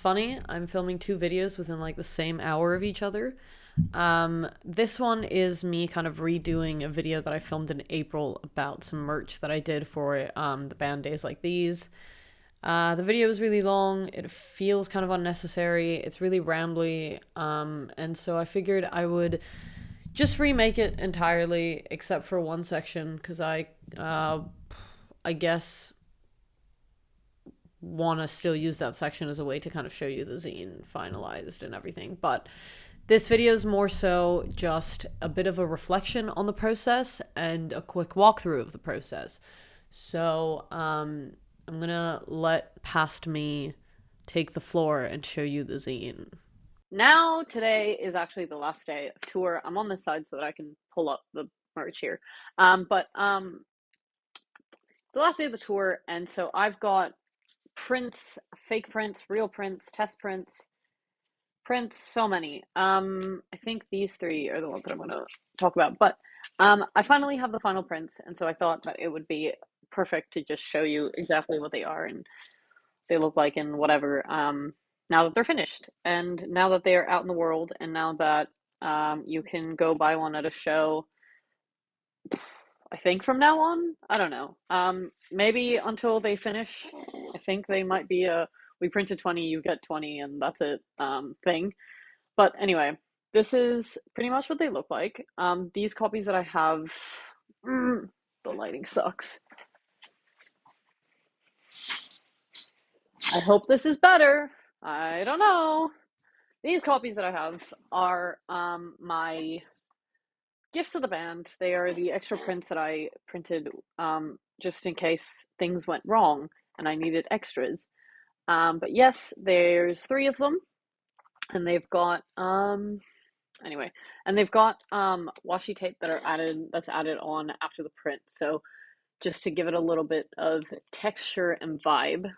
funny. I'm filming 2 videos within like the same hour of each other. This one is me kind of redoing a video that I filmed in April about some merch that I did for the band Days Like These. The video is really long. It feels kind of unnecessary. It's really rambly. And so I figured I would just remake it entirely, except for one section, because I guess want to still use that section as a way to kind of show you the zine finalized and everything. But this video is more so just a bit of a reflection on the process and a quick walkthrough of the process. So I'm gonna let past me take the floor and show you the zine. Now, today is actually the last day of tour. I'm on this side so that I can pull up the merch here. The last day of the tour, and so I've got prints, fake prints, real prints, test prints, so many. I think these 3 are the ones that I'm going to talk about, but I finally have the final prints, and so I thought that it would be perfect to just show you exactly what they are and they look like and whatever, now that they're finished, and now that they are out in the world, and now that you can go buy one at a show, I think from now on. I don't know. Maybe until they finish. I think they might be we printed 20, you get 20, and that's it thing. But anyway, this is pretty much what they look like. These copies that I have, the lighting sucks. I hope this is better. I don't know. These copies that I have are my gifts to the band. They are the extra prints that I printed just in case things went wrong and I needed extras. But yes, there's 3 of them, and they've got anyway, and they've got washi tape that's added on after the print. So just to give it a little bit of texture and vibe.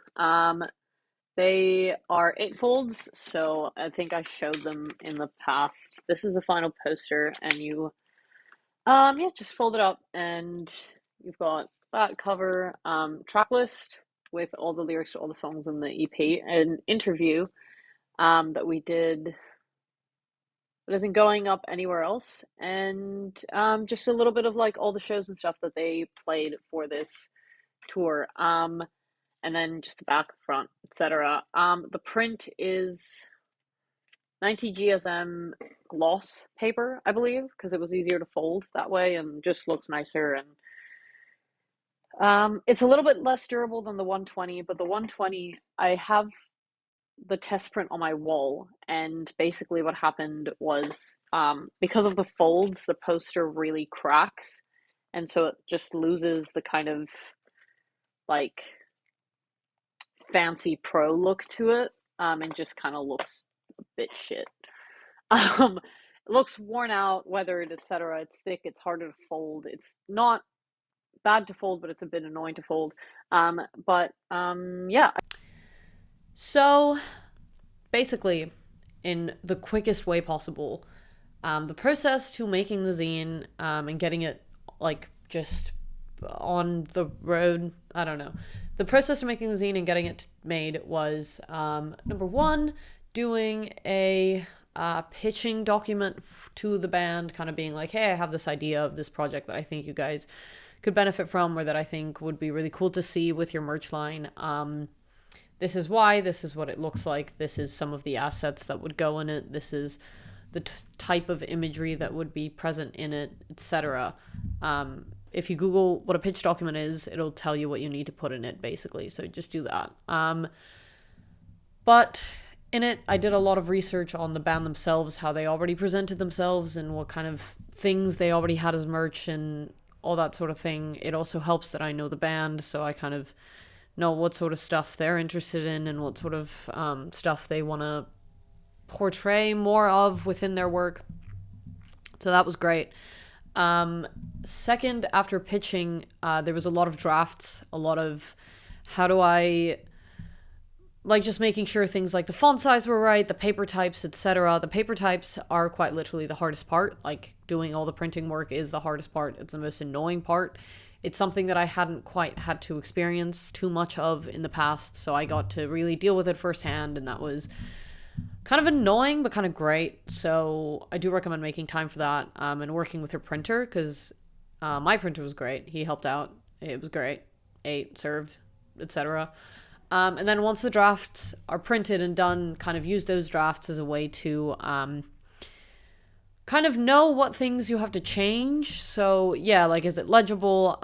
They are 8 folds, so I think I showed them in the past. This is the final poster, and you just fold it up, and you've got that cover, track list with all the lyrics to all the songs in the EP, an interview that we did that isn't going up anywhere else, and just a little bit of like all the shows and stuff that they played for this tour, and then just the back, front, etc. The print is 90 GSM gloss paper, I believe, because it was easier to fold that way and just looks nicer. And it's a little bit less durable than the 120, but the 120, I have the test print on my wall, and basically what happened was because of the folds, the poster really cracks, and so it just loses the kind of like fancy pro look to it, and just kind of looks a bit shit. It looks worn out, weathered, etc. It's thick, it's harder to fold. It's not bad to fold, but it's a bit annoying to fold. Yeah. So basically, in the quickest way possible, the process to making the zine and getting it like just on the road, I don't know. The process to making the zine and getting it made was number 1, doing a pitching document to the band, kind of being like, hey, I have this idea of this project that I think you guys could benefit from, or that I think would be really cool to see with your merch line. This is why, this is what it looks like, this is some of the assets that would go in it, this is the type of imagery that would be present in it, etc. If you Google what a pitch document is, it'll tell you what you need to put in it, basically. So just do that. But in it, I did a lot of research on the band themselves, how they already presented themselves, and what kind of things they already had as merch and all that sort of thing. It also helps that I know the band, so I kind of know what sort of stuff they're interested in and what sort of stuff they want to portray more of within their work. So that was great. Second, after pitching, there was a lot of drafts, a lot of how do I, like, just making sure things like the font size were right, the paper types, etc. The paper types are quite literally the hardest part. Like, doing all the printing work is the hardest part. It's the most annoying part. It's something that I hadn't quite had to experience too much of in the past, so I got to really deal with it firsthand, and that was kind of annoying but kind of great. So I do recommend making time for that, and working with your printer, because my printer was great. He helped out. It was great. Ate, served, etc. And then once the drafts are printed and done, kind of use those drafts as a way to kind of know what things you have to change. So yeah, like, is it legible?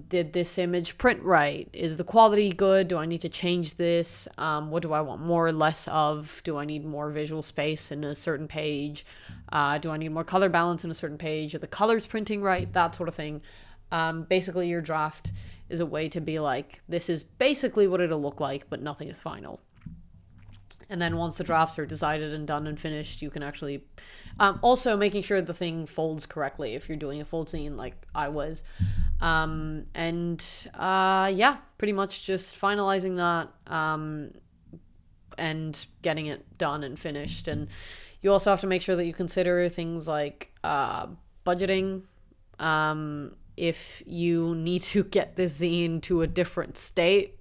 Did this image print right? Is the quality good? Do I need to change this? What do I want more or less of? Do I need more visual space in a certain page? Do I need more color balance in a certain page? Are the colors printing right? That sort of thing. Basically, your draft is a way to be like, this is basically what it'll look like, but nothing is final. And then once the drafts are decided and done and finished, you can actually also making sure the thing folds correctly if you're doing a fold zine like I was. Yeah, pretty much just finalizing that and getting it done and finished. And you also have to make sure that you consider things like budgeting. If you need to get this zine to a different state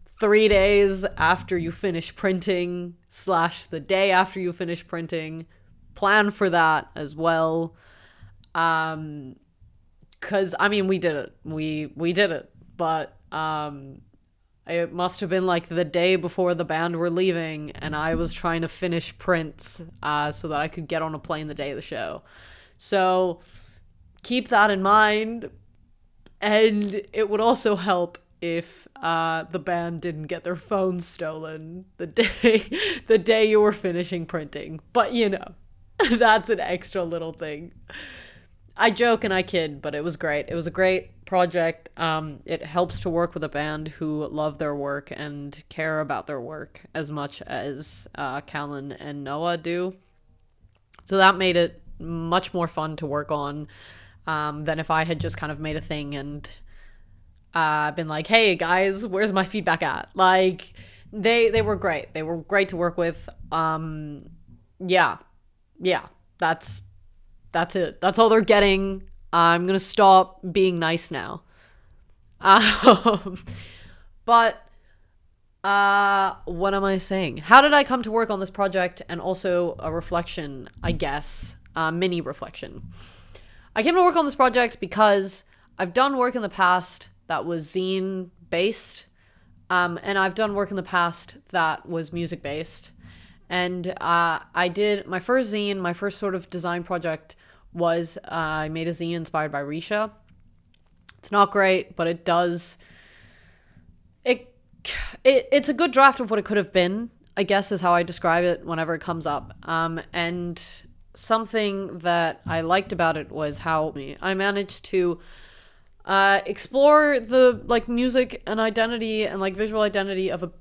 3 days after you finish printing / the day after you finish printing, plan for that as well. Because I mean, we did it. We did it, but it must have been like the day before the band were leaving, and I was trying to finish prints so that I could get on a plane the day of the show. So keep that in mind, and it would also help if the band didn't get their phones stolen the day you were finishing printing. But you know, that's an extra little thing. I joke and I kid, but it was great. It was a great project. It helps to work with a band who love their work and care about their work as much as Callan and Noah do. So that made it much more fun to work on than if I had just kind of made a thing and been like, hey guys, where's my feedback at? Like, they were great. They were great to work with. Yeah, that's it. That's all they're getting. I'm gonna stop being nice now. But what am I saying? How did I come to work on this project? And also a reflection, I guess, mini reflection. I came to work on this project because I've done work in the past that was zine based, and I've done work in the past that was music based. And I did my first zine, my first sort of design project was I made a zine inspired by Risha. It's not great, but it does. It's a good draft of what it could have been, I guess, is how I describe it whenever it comes up. And something that I liked about it was how I managed to explore the like music and identity and like visual identity of a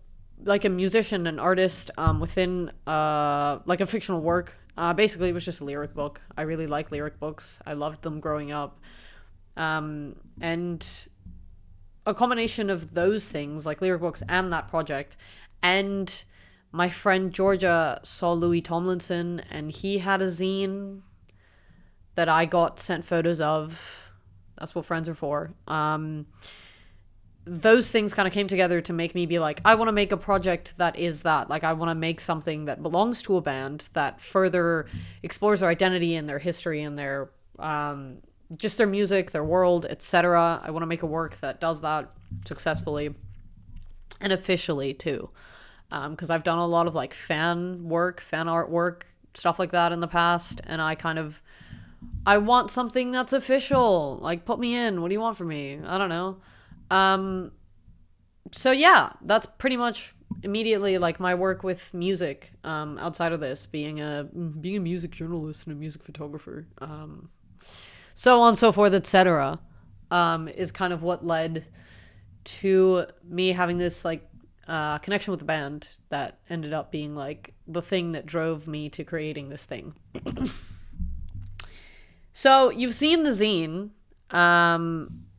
musician, an artist within like a fictional work. Basically, it was just a lyric book. I really like lyric books. I loved them growing up. And a combination of those things, like lyric books and that project, and my friend Georgia saw Louis Tomlinson, and he had a zine that I got sent photos of. That's what friends are for. Those things kind of came together to make me be like, I want to make a project that is that. Like, I want to make something that belongs to a band that further explores their identity and their history and their just their music, their world, etc. I want to make a work that does that successfully and officially too. Because I've done a lot of like fan artwork, stuff like that in the past, and I want something that's official. Like, put me in. What do you want from me? I don't know. So yeah, that's pretty much immediately like my work with music, outside of this, being a music journalist and a music photographer, so on, so forth, etc., is kind of what led to me having this like connection with the band that ended up being like the thing that drove me to creating this thing. So you've seen the zine,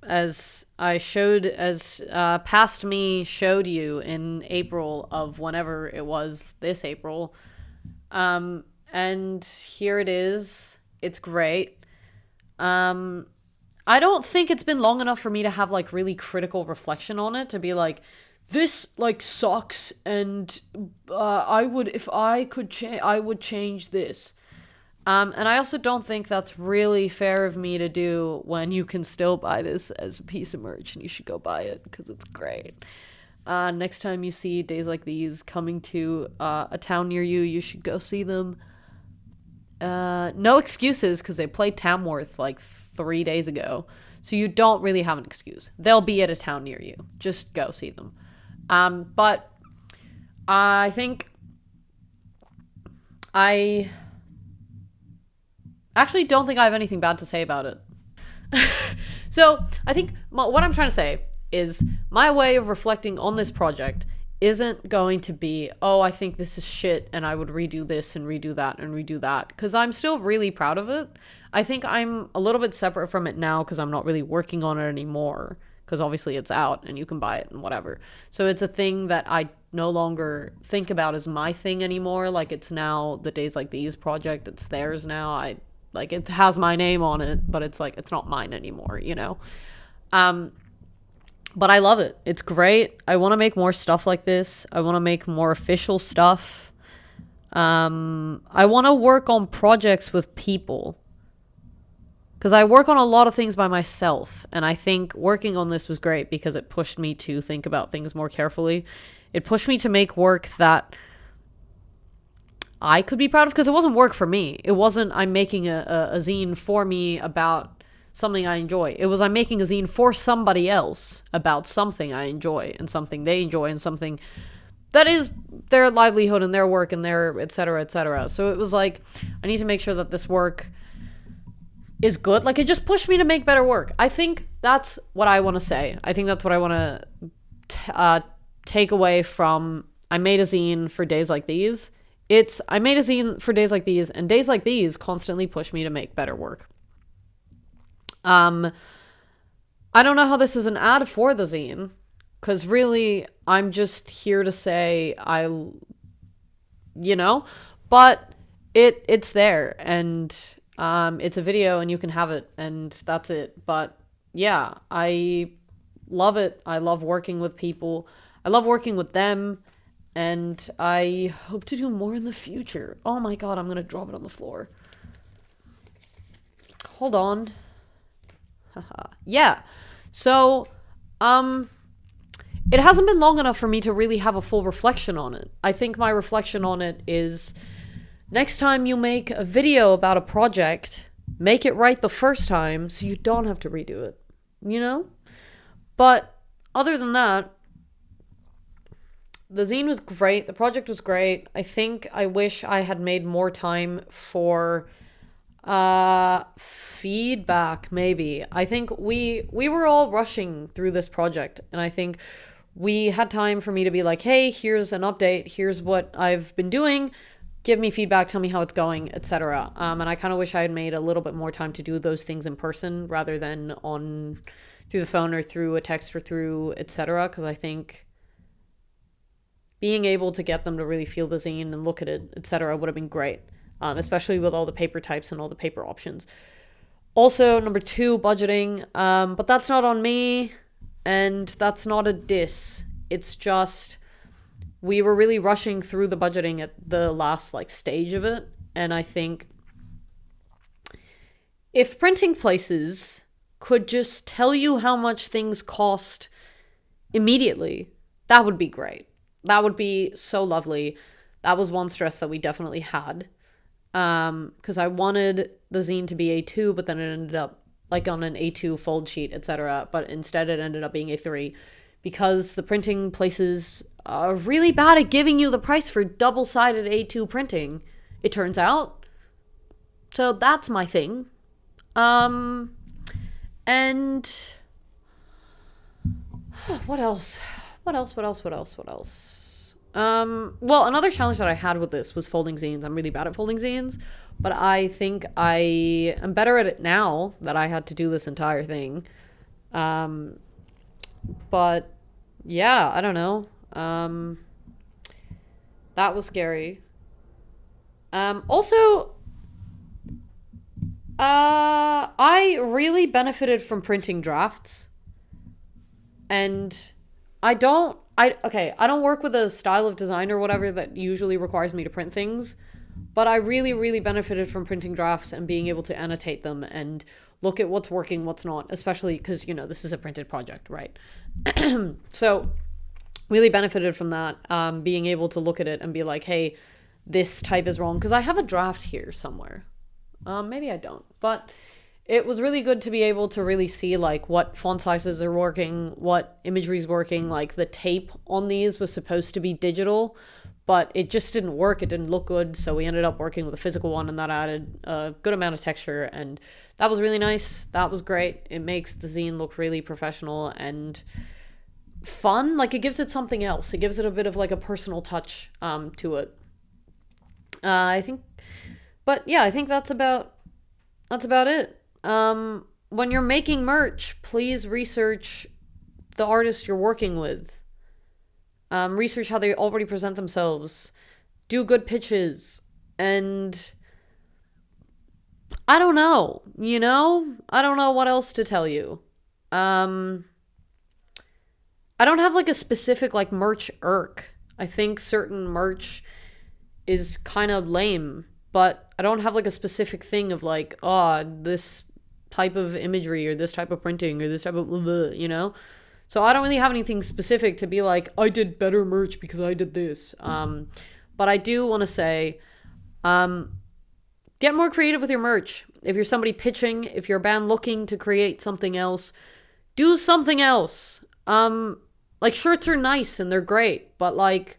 as Past Me showed you in April of whenever it was, this April. And here it is. It's great. I don't think it's been long enough for me to have like really critical reflection on it to be like, this like sucks, and I would, if I could I would change this. And I also don't think that's really fair of me to do when you can still buy this as a piece of merch, and you should go buy it because it's great. Next time you see Days Like These coming to a town near you, you should go see them. No excuses because they played Tamworth like 3 days ago. So you don't really have an excuse. They'll be at a town near you. Just go see them. But I think I actually don't think I have anything bad to say about it. So I think what I'm trying to say is my way of reflecting on this project isn't going to be, oh, I think this is shit and I would redo this and redo that and redo that, because I'm still really proud of it. I think I'm a little bit separate from it now because I'm not really working on it anymore, because obviously it's out and you can buy it and whatever. So it's a thing that I no longer think about as my thing anymore. Like, it's now the Days Like These project. It's theirs now. Like, it has my name on it, but it's like, it's not mine anymore, you know? But I love it. It's great. I want to make more stuff like this. I want to make more official stuff. I want to work on projects with people, because I work on a lot of things by myself, and I think working on this was great because it pushed me to think about things more carefully. It pushed me to make work that I could be proud of, because it wasn't work for me. It wasn't I'm making a zine for me about something I enjoy. It was I'm making a zine for somebody else about something I enjoy and something they enjoy and something that is their livelihood and their work and their et cetera, et cetera. So it was like, I need to make sure that this work is good. Like, it just pushed me to make better work. I think that's what I want to say. I think that's what I want to take away from I made a zine for Days Like These. It's I made a zine for Days Like These, and Days Like These constantly push me to make better work. I don't know how this is an ad for the zine, because really I'm just here to say but it's there, and it's a video and you can have it, and that's it. But yeah, I love it. I love working with people. I love working with them, and I hope to do more in the future. Oh my god, I'm gonna drop it on the floor. Hold on. Yeah. So, it hasn't been long enough for me to really have a full reflection on it. I think my reflection on it is, next time you make a video about a project, make it right the first time so you don't have to redo it, you know? But other than that, the zine was great. The project was great. I think I wish I had made more time for feedback, maybe. I think we were all rushing through this project, and I think we had time for me to be like, hey, here's an update, here's what I've been doing, give me feedback, tell me how it's going, etc. And I kind of wish I had made a little bit more time to do those things in person rather than on through the phone or through a text or through etc. Because I think being able to get them to really feel the zine and look at it, etc., would have been great. Especially with all the paper types and all the paper options. Also, number 2, budgeting. But that's not on me, and that's not a diss. It's just we were really rushing through the budgeting at the last stage of it, and I think if printing places could just tell you how much things cost immediately, that would be great. That would be so lovely. That was one stress that we definitely had. Because I wanted the zine to be A2, but then it ended up on an A2 fold sheet, etc. But instead it ended up being A3 because the printing places are really bad at giving you the price for double-sided A2 printing, it turns out. So that's my thing. And what else? Well, another challenge that I had with this was folding zines. I'm really bad at folding zines, but I think I am better at it now that I had to do this entire thing. But yeah, I don't know. That was scary. Also, I really benefited from printing drafts, and I don't work with a style of design or whatever that usually requires me to print things, but I really, really benefited from printing drafts and being able to annotate them and look at what's working, what's not, especially because, this is a printed project, right? So, really benefited from that, being able to look at it and be like, hey, this type is wrong. Because I have a draft here somewhere. Maybe I don't. But it was really good to be able to really see like what font sizes are working, what imagery is working. Like the tape on these was supposed to be digital, but it just didn't work. It didn't look good. So we ended up working with a physical one, and that added a good amount of texture. And that was really nice. That was great. It makes the zine look really professional and fun. Like it gives it something else. It gives it a bit of like a personal touch to it. I think, but yeah, I think that's about it. When you're making merch, please research the artist you're working with. Research how they already present themselves. Do good pitches. And I don't know, I don't know what else to tell you. I don't have like a specific like merch irk. I think certain merch is kind of lame, but I don't have like a specific thing of like, oh, this type of imagery or this type of printing or this type of So I don't really have anything specific to be like, I did better merch because I did this. But I do want to say, get more creative with your merch. If you're somebody pitching, if you're a band looking to create something else, do something else. Like shirts are nice and they're great, but like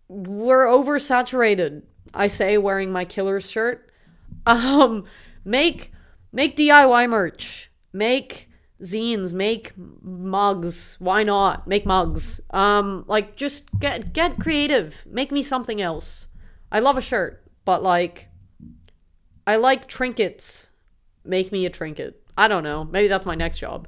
we're oversaturated. I say wearing my Killers shirt. Make DIY merch. Make zines, make mugs. Why not? Make mugs. Like just get creative. Make me something else. I love a shirt, but like I like trinkets. Make me a trinket. I don't know. Maybe that's my next job.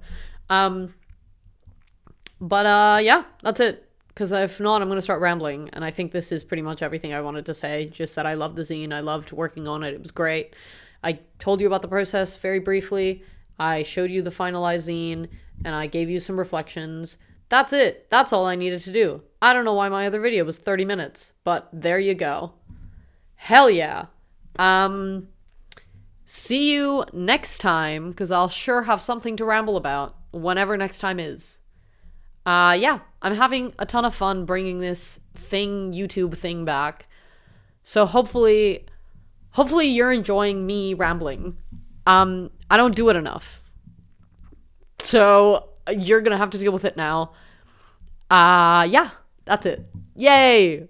But yeah, that's it. Because if not, I'm going to start rambling. And I think this is pretty much everything I wanted to say. Just that I love the zine. I loved working on it. It was great. I told you about the process very briefly. I showed you the finalized zine. And I gave you some reflections. That's it. That's all I needed to do. I don't know why my other video was 30 minutes. But there you go. Hell yeah. See you next time. Because I'll sure have something to ramble about. Whenever next time is. Yeah, I'm having a ton of fun bringing this YouTube thing back. So hopefully you're enjoying me rambling. I don't do it enough. So you're gonna have to deal with it now. Yeah, that's it. Yay!